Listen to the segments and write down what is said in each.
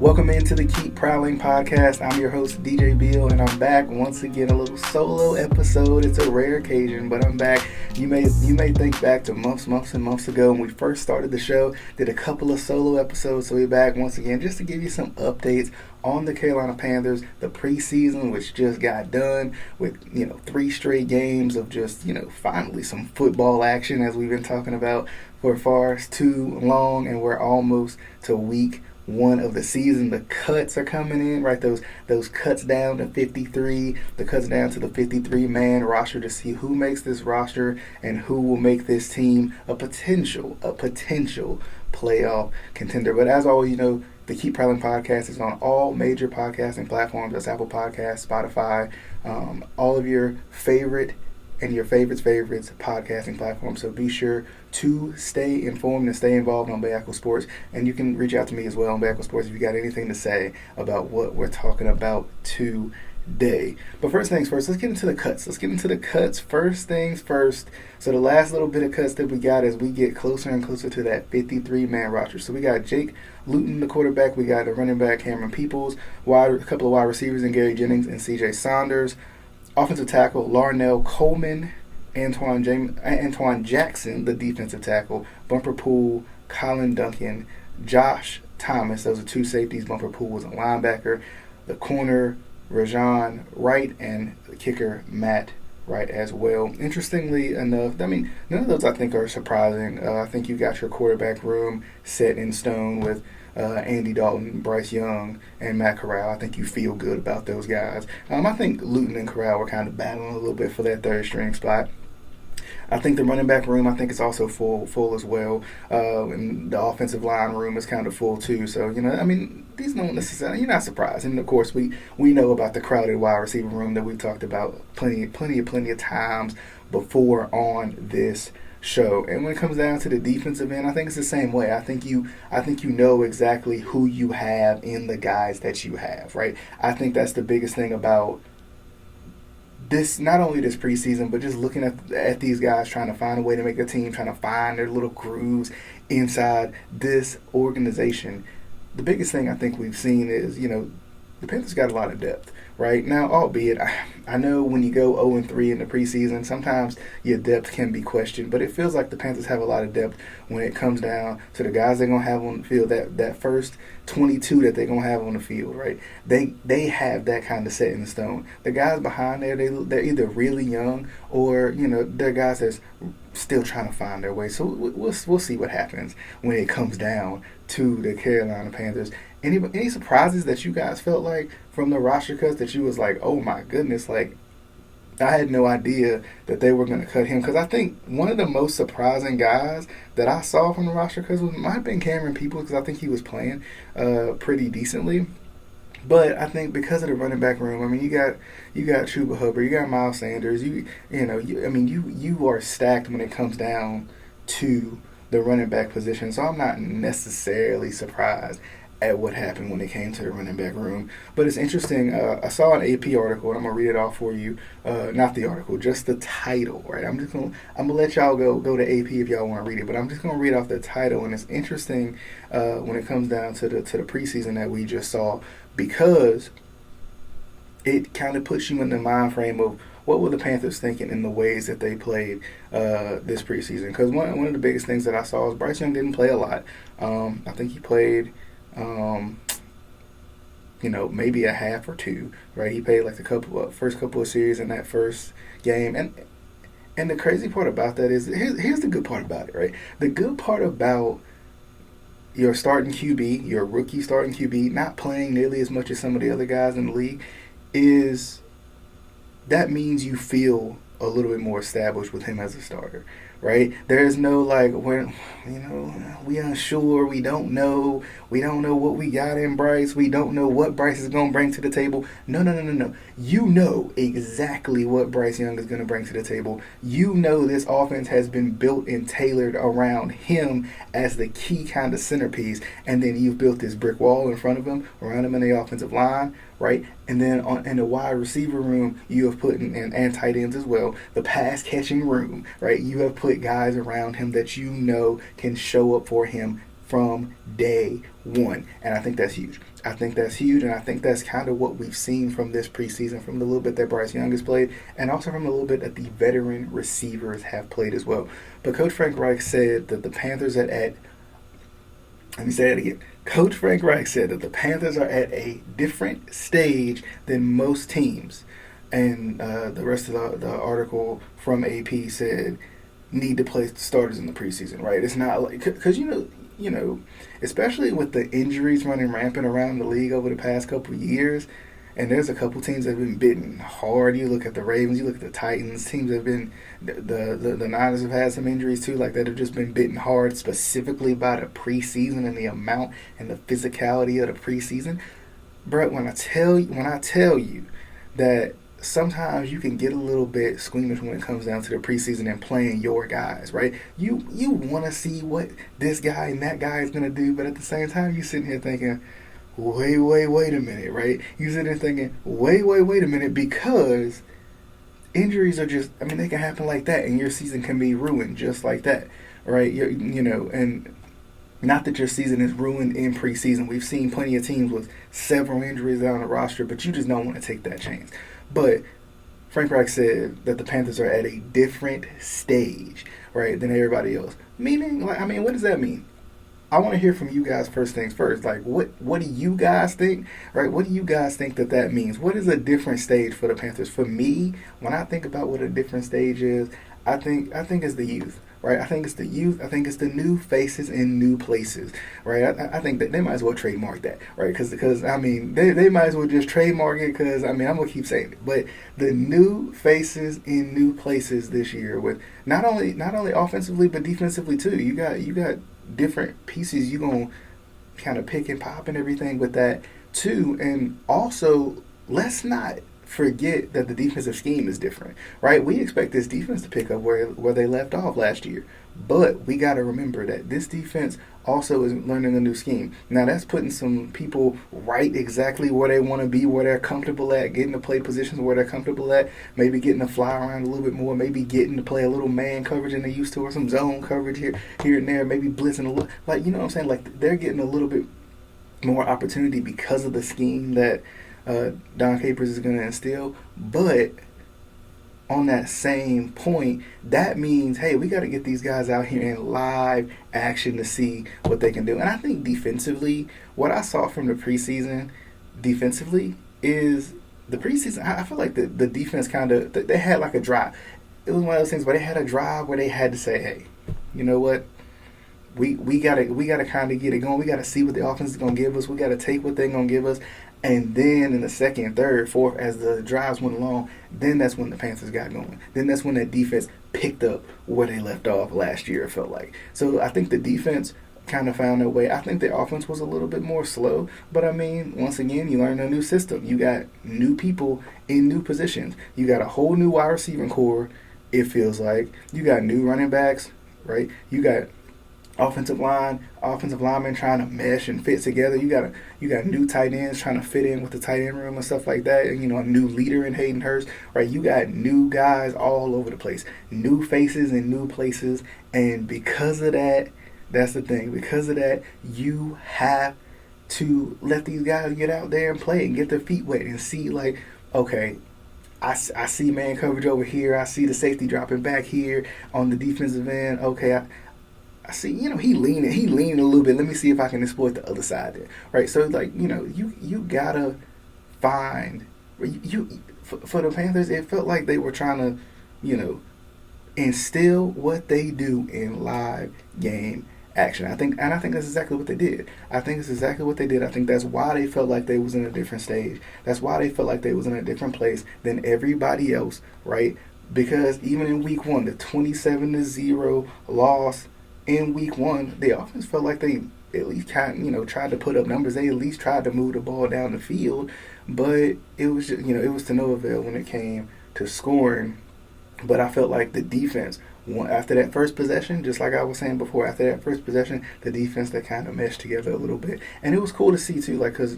Welcome into the Keep Prowling podcast. I'm your host, DJ Beal, and I'm back once again, a little solo episode. It's a rare occasion, but I'm back. You may think back to months and months ago when we first started the show, did a couple of solo episodes, so we're back once again just to give you some updates on the Carolina Panthers, the preseason, which just got done with, 3 straight games of just, finally some football action, as we've been talking about for far too long, and we're almost to week 1 of the season. The cuts are coming in, right? Those cuts down to 53, the cuts down to the 53-man roster to see who makes this roster and who will make this team a potential playoff contender. But as always, the Keep Prowling podcast is on all major podcasting platforms. That's Apple Podcasts, Spotify, all of your favorite and your favorites podcasting platforms. So be sure to stay informed and stay involved on Bayako Sports. And you can reach out to me as well on Bayako Sports if you got anything to say about what we're talking about today. But first things first, let's get into the cuts. First things first. So the last little bit of cuts that we got as we get closer and closer to that 53-man roster. So we got Jake Luton, the quarterback. We got the running back, Cameron Peoples, a couple of wide receivers, and Gary Jennings and CJ Saunders. Offensive tackle, Larnell Coleman, Antoine Jackson, the defensive tackle, Bumper Pool, Colin Duncan, Josh Thomas. Those are 2 safeties. Bumper Pool was a linebacker. The corner, Rajan Wright, and the kicker, Matt Wright as well. Interestingly enough, none of those I think are surprising. I think you got your quarterback room set in stone with Andy Dalton, Bryce Young, and Matt Corral. I think you feel good about those guys. I think Luton and Corral were kind of battling a little bit for that third string spot. I think the running back room, is also full as well. And the offensive line room is kind of full too. So, these don't necessarily, you're not surprised. And of course, we know about the crowded wide receiver room that we've talked about plenty of times before on this show. And when it comes down to the defensive end, I think it's the same way. I think you know exactly who you have in the guys that you have, right? I think that's the biggest thing about this, not only this preseason, but just looking at these guys trying to find a way to make a team, trying to find their little grooves inside this organization. The biggest thing I think we've seen is, the Panthers got a lot of depth right now, albeit I know when you go 0-3 in the preseason, sometimes your depth can be questioned, but it feels like the Panthers have a lot of depth when it comes down to the guys they're going to have on the field, that first 22 that they're going to have on the field, right? They have that kind of set in stone. The guys behind there, they're either really young or, they're guys that's still trying to find their way. So we'll see what happens when it comes down to the Carolina Panthers. Any surprises that you guys felt like from the roster cuts that you was like, oh my goodness, like I had no idea that they were going to cut him? Because I think one of the most surprising guys that I saw from the roster cuts might have been Cameron Peoples, because I think he was playing pretty decently. But I think because of the running back room, you got Chuba Hubbard, you got Miles Sanders, you are stacked when it comes down to the running back position. So I'm not necessarily surprised at what happened when it came to the running back room. But it's interesting. I saw an AP article, and I'm gonna read it off for you. Not the article, just the title. Right? I'm gonna let y'all go to AP if y'all want to read it. But I'm just gonna read off the title, and it's interesting when it comes down to the preseason that we just saw, because it kind of puts you in the mind frame of what were the Panthers thinking in the ways that they played this preseason. Because one of the biggest things that I saw is Bryce Young didn't play a lot. I think he played maybe a half or 2, right? He played like the first couple of series in that first game. And the crazy part about that is, here's the good part about it, right? The good part about your starting QB, your rookie starting QB, not playing nearly as much as some of the other guys in the league, is that means you feel a little bit more established with him as a starter, right? There's no we unsure, we don't know what we got in Bryce, we don't know what Bryce is going to bring to the table. No. You know exactly what Bryce Young is going to bring to the table. You know this offense has been built and tailored around him as the key kind of centerpiece, and then you've built this brick wall in front of him, around him in the offensive line, right? And then in the wide receiver room, you have put and tight ends as well, the pass catching room, right? You have put guys around him that you know can show up for him from day one. And I think that's huge. I think that's huge, and I think that's kind of what we've seen from this preseason, from the little bit that Bryce Young has played, and also from the little bit that the veteran receivers have played as well. But Coach Frank Reich said that the Panthers are at, let me say that again. Coach Frank Reich said that the Panthers are at a different stage than most teams. And the rest of the article from AP said need to play starters in the preseason, right? It's not like, because you know, especially with the injuries running rampant around the league over the past couple of years, and there's a couple teams that have been bitten hard. You look at the Ravens, you look at the Titans, teams that have been, the Niners have had some injuries too, like that have just been bitten hard specifically by the preseason and the amount and the physicality of the preseason. Bro, when I tell you that sometimes you can get a little bit squeamish when it comes down to the preseason and playing your guys, right? You want to see what this guy and that guy is going to do, but at the same time, you're sitting here thinking, wait a minute, right? You're sitting there thinking, wait a minute, because injuries are just, I mean, they can happen like that, and your season can be ruined just like that, right? And not that your season is ruined in preseason. We've seen plenty of teams with several injuries on the roster, but you just don't want to take that chance. But Frank Reich said that the Panthers are at a different stage, right, than everybody else. Meaning, like, I mean, what does that mean? I want to hear from you guys first things first. Like, what do you guys think, right? What do you guys think that means? What is a different stage for the Panthers? For me, when I think about what a different stage is, I think it's the youth. Right, I think it's the youth. I think it's the new faces in new places. Right, I think that they might as well trademark that. Right, because I mean they might as well just trademark it. Because I mean I'm gonna keep saying it, but the new faces in new places this year, with not only offensively but defensively too. You got different pieces you gonna kind of pick and pop and everything with that too. And also, let's not forget that the defensive scheme is different, right? We expect this defense to pick up where they left off last year, but we got to remember that this defense also is learning a new scheme. Now, that's putting some people right exactly where they want to be, where they're comfortable at, getting to play positions where they're comfortable at, maybe getting to fly around a little bit more, maybe getting to play a little man coverage than they used to, or some zone coverage here and there, maybe blitzing a little, like, you know what I'm saying? Like, they're getting a little bit more opportunity because of the scheme that Don Capers is going to instill. But on that same point, that means, hey, we got to get these guys out here in live action to see what they can do. And I think defensively, what I saw from the preseason defensively is the preseason, I feel like the defense kind of, they had like a drive. It was one of those things where they had a drive where they had to say, hey, you know what? We gotta kind of get it going. We gotta see what the offense is gonna give us. We gotta take what they're gonna give us. And then in the second, third, fourth, as the drives went along, then that's when the Panthers got going. Then that's when that defense picked up where they left off last year, it felt like. So I think the defense kind of found their way. I think the offense was a little bit more slow. But, I mean, once again, you learn a new system. You got new people in new positions. You got a whole new wide receiving core, it feels like. You got new running backs, right? You got offensive linemen trying to mesh and fit together. You got new tight ends trying to fit in with the tight end room and stuff like that. And, you know, a new leader in Hayden Hurst, right? You got new guys all over the place, new faces in new places. And because of that, that's the thing. Because of that, you have to let these guys get out there and play and get their feet wet and see, like, okay, I see man coverage over here. I see the safety dropping back here on the defensive end. Okay, I see, you know, he leaning a little bit. Let me see if I can exploit the other side there, right? So, like, you know, you gotta find for the Panthers. It felt like they were trying to, you know, instill what they do in live game action. I think that's exactly what they did. I think that's why they felt like they was in a different stage. That's why they felt like they was in a different place than everybody else, right? Because even in week 1, the 27-0 loss in week 1, the offense felt like they at least tried to put up numbers. They at least tried to move the ball down the field, but it was just, it was to no avail when it came to scoring. But I felt like the defense, after that first possession, just like I was saying before, after that first possession, the defense, that kind of meshed together a little bit. And it was cool to see too, like, because,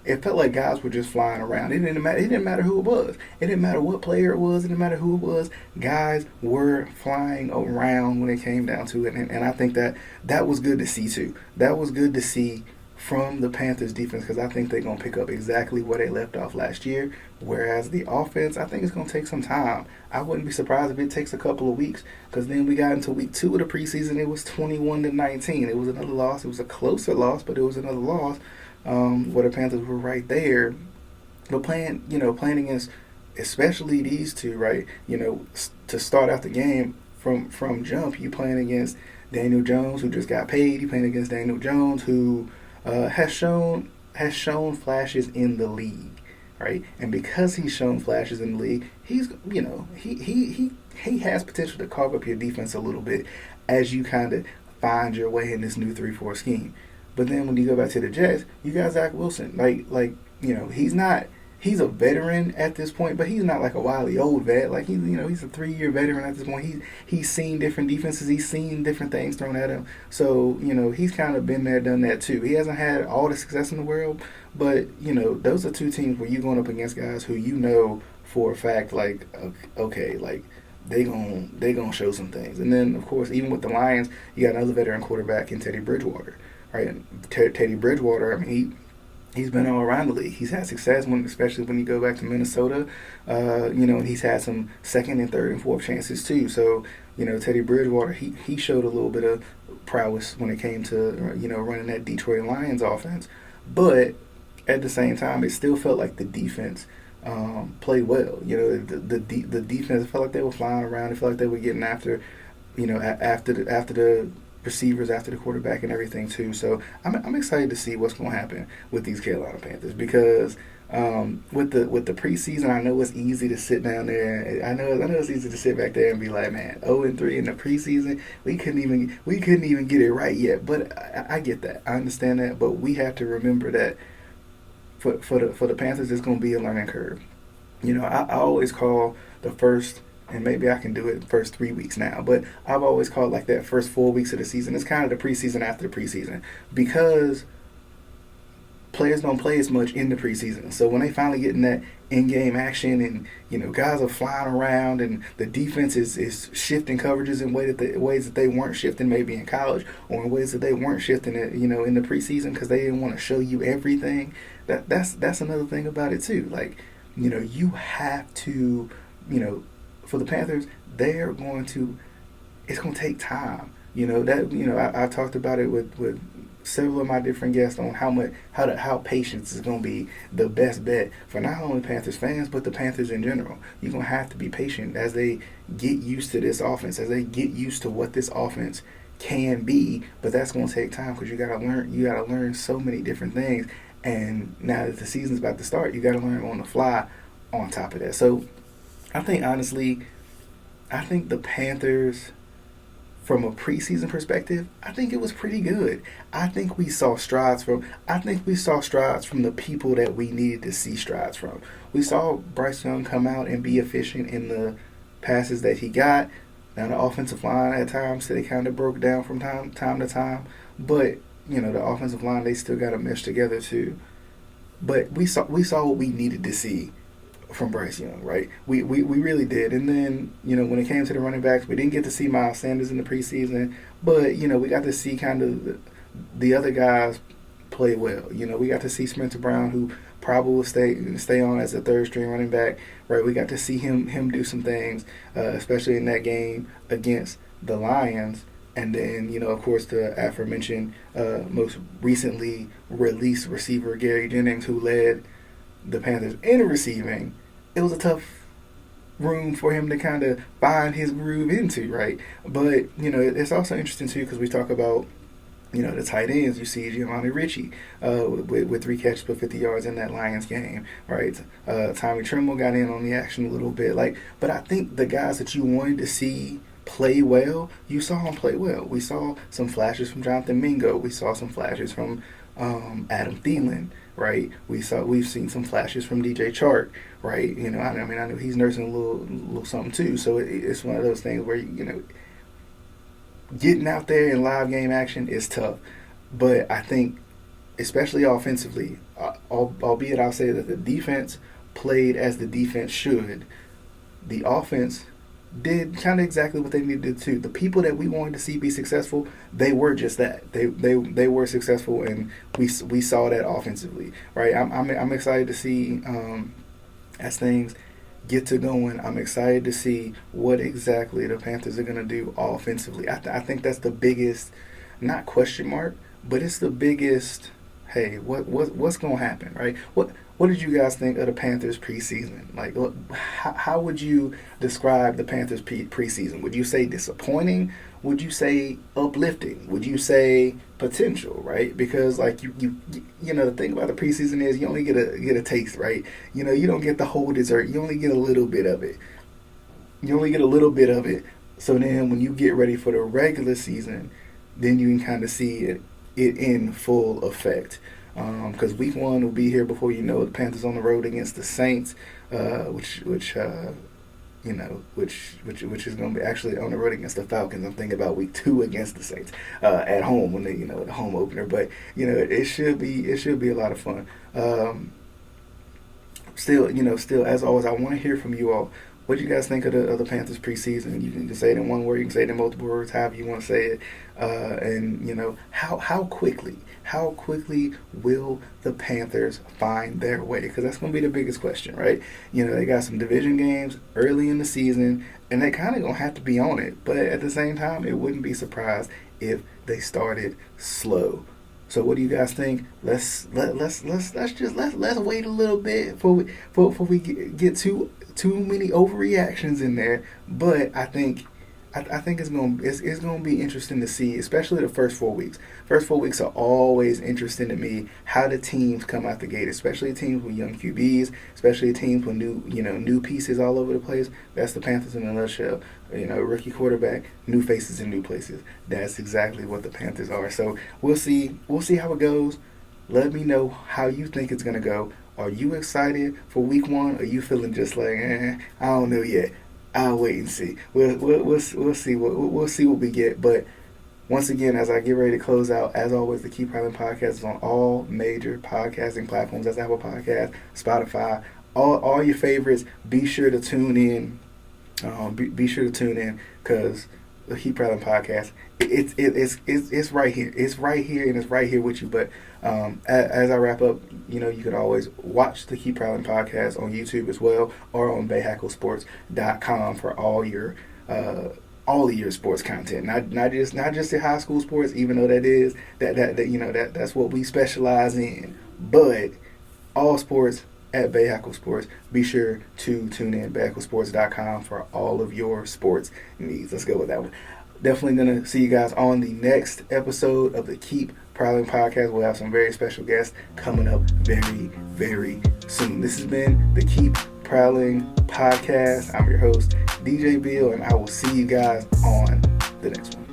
it felt like guys were just flying around. It didn't matter who it was. It didn't matter what player it was. It didn't matter who it was. Guys were flying around when it came down to it, and I think that was good to see too. That was good to see from the Panthers defense, because I think they're going to pick up exactly where they left off last year. Whereas the offense, I think it's going to take some time. I wouldn't be surprised if it takes a couple of weeks, because then we got into week 2 of the preseason. It was 21-19. It was another loss. It was a closer loss, but it was another loss where the Panthers were right there. But playing against especially these two, right? To start out the game from jump, you playing against Daniel Jones, who just got paid. You playing against Daniel Jones, who has shown flashes in the league, right? And because he's shown flashes in the league, he's he has potential to carve up your defense a little bit as you kind of find your way in this new 3-4 scheme. But then when you go back to the Jets, you got Zach Wilson. He's a veteran at this point, but he's not like a wily old vet. Like he's a 3-year veteran at this point. He's seen different defenses. He's seen different things thrown at him. So he's kind of been there, done that too. He hasn't had all the success in the world, but those are two teams where you're going up against guys who for a fact, like, okay, like they gonna show some things. And then of course, even with the Lions, you got another veteran quarterback in Teddy Bridgewater. Right, and Teddy Bridgewater, I mean, he's been all around the league. He's had success, especially when you go back to Minnesota. And he's had some second and third and fourth chances too. So, Teddy Bridgewater, he showed a little bit of prowess when it came to running that Detroit Lions offense. But at the same time, it still felt like the defense played well. The defense felt like they were flying around. It felt like they were getting after the receivers, after the quarterback, and everything too. So I'm excited to see what's going to happen with these Carolina Panthers, because with the preseason, I know it's easy to sit down there. I know it's easy to sit back there and be like, man, 0-3 in the preseason, we couldn't even get it right yet. But I get that, I understand that. But we have to remember that for the Panthers, it's going to be a learning curve. I always call the first, and maybe I can do it first 3 weeks now, but I've always called like that first 4 weeks of the season. It's kind of the preseason after the preseason, because players don't play as much in the preseason. So when they finally get in that in-game action, and guys are flying around, and the defense is shifting coverages in ways that they weren't shifting maybe in college, or in ways that they weren't shifting in the preseason, because they didn't want to show you everything. That's another thing about it too. Like you have to for the Panthers, it's going to take time. I talked about it with several of my different guests on how patience is going to be the best bet for not only Panthers fans, but the Panthers in general. You're going to have to be patient as they get used to this offense, as they get used to what this offense can be. But that's going to take time, because you got to learn so many different things. And now that the season's about to start, you got to learn on the fly on top of that. So I think, honestly, the Panthers, from a preseason perspective, I think it was pretty good. I think we saw strides from the people that we needed to see strides from. We saw Bryce Young come out and be efficient in the passes that he got. Now the offensive line at times, they kind of broke down from time to time, but the offensive line, they still got to mesh together too. But we saw what we needed to see from Bryce Young, right? We really did. And then, when it came to the running backs, we didn't get to see Miles Sanders in the preseason, but, we got to see kind of the other guys play well. We got to see Spencer Brown, who probably will stay on as a third-string running back, right? We got to see him do some things, especially in that game against the Lions. And then, of course, the aforementioned most recently released receiver, Gary Jennings, who led the Panthers in receiving. It was a tough room for him to kind of find his groove into, right? But, it's also interesting, too, because we talk about, the tight ends. You see Giovanni Ricci with 3 catches for 50 yards in that Lions game, right? Tommy Tremble got in on the action a little bit. But I think the guys that you wanted to see play well, you saw them play well. We saw some flashes from Jonathan Mingo. We saw some flashes from Adam Thielen, right? We've seen some flashes from DJ Chark, right? I know he's nursing a little something too. So it's one of those things where getting out there in live game action is tough. But I think especially offensively, albeit I'll say that the defense played as the defense should. The offense did kind of exactly what they needed to do. The people that we wanted to see be successful, they were just that. They were successful, and we saw that offensively, right? I'm excited to see as things get to going. I'm excited to see what exactly the Panthers are going to do offensively. I think that's the biggest, not question mark, but it's the biggest. Hey, what's going to happen, right? What did you guys think of the Panthers preseason? Like, how would you describe the Panthers preseason? Would you say disappointing? Would you say uplifting? Would you say potential? Right? Because like you know, the thing about the preseason is you only get a taste, right? You know, you don't get the whole dessert. You only get a little bit of it. You only get a little bit of it. So then, when you get ready for the regular season, then you can kind of see it in full effect. Because week 1 will be here before you know it. The Panthers on the road against the Saints, which is going to be actually on the road against the Falcons. I'm thinking about week 2 against the Saints at home when they the home opener. But it should be a lot of fun. Still as always, I want to hear from you all. What do you guys think of the Panthers preseason? You can say it in one word, you can say it in multiple words, however you want to say it. And how quickly will the Panthers find their way? Because that's going to be the biggest question, right? They got some division games early in the season, and they kind of going to have to be on it. But at the same time, it wouldn't be surprised if they started slow. So what do you guys think? Let's wait a little bit before we get too many overreactions in there. But I think it's gonna be interesting to see, especially the first 4 weeks. First 4 weeks are always interesting to me. How the teams come out the gate, especially teams with young QBs, especially teams with new pieces all over the place. That's the Panthers in a nutshell. Rookie quarterback, new faces in new places. That's exactly what the Panthers are. So we'll see how it goes. Let me know how you think it's gonna go. Are you excited for week 1? Or are you feeling just like, I don't know yet. I'll wait and see. We'll see what we get. But once again, as I get ready to close out, as always, the Keep Prowling podcast is on all major podcasting platforms. That's Apple Podcasts, Spotify, all your favorites. Be sure to tune in. Be sure to tune in because the Keep Prowling podcast, it's right here. It's right here, and it's right here with you. But as I wrap up, you can always watch the Keep Prowling podcast on YouTube as well, or on BayHackleSports.com for all of your sports content. Not just your high school sports, even though that's what we specialize in, but all sports at Bayhackle Sports. Be sure to tune in BayHackleSports.com for all of your sports needs. Let's go with that one. Definitely going to see you guys on the next episode of the Keep Prowling podcast. We'll have some very special guests coming up very, very soon. This has been the Keep Prowling podcast. I'm your host, DJ Bill, and I will see you guys on the next one.